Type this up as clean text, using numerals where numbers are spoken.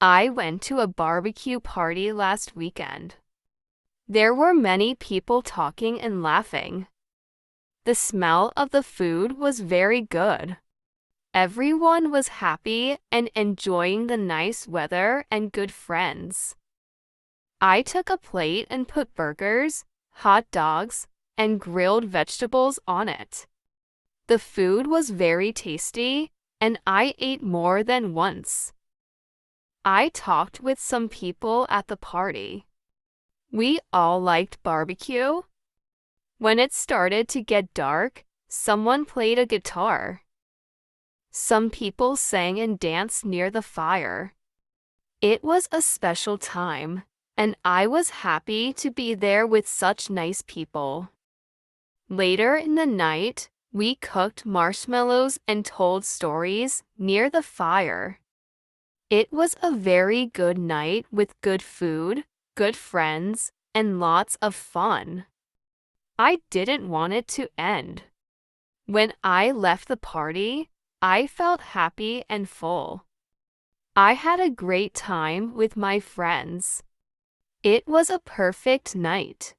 I went to a barbecue party last weekend. There were many people talking and laughing. The smell of the food was very good. Everyone was happy and enjoying the nice weather and good friends. I took a plate and put burgers, hot dogs, and grilled vegetables on it. The food was very tasty, and I ate more than once. I talked with some people at the party. We all liked barbecue. When it started to get dark, someone played a guitar. Some people sang and danced near the fire. It was a special time, and I was happy to be there with such nice people. Later in the night, we cooked marshmallows and told stories near the fire. It was a very good night with good food, good friends, and lots of fun. I didn't want it to end. When I left the party, I felt happy and full. I had a great time with my friends. It was a perfect night.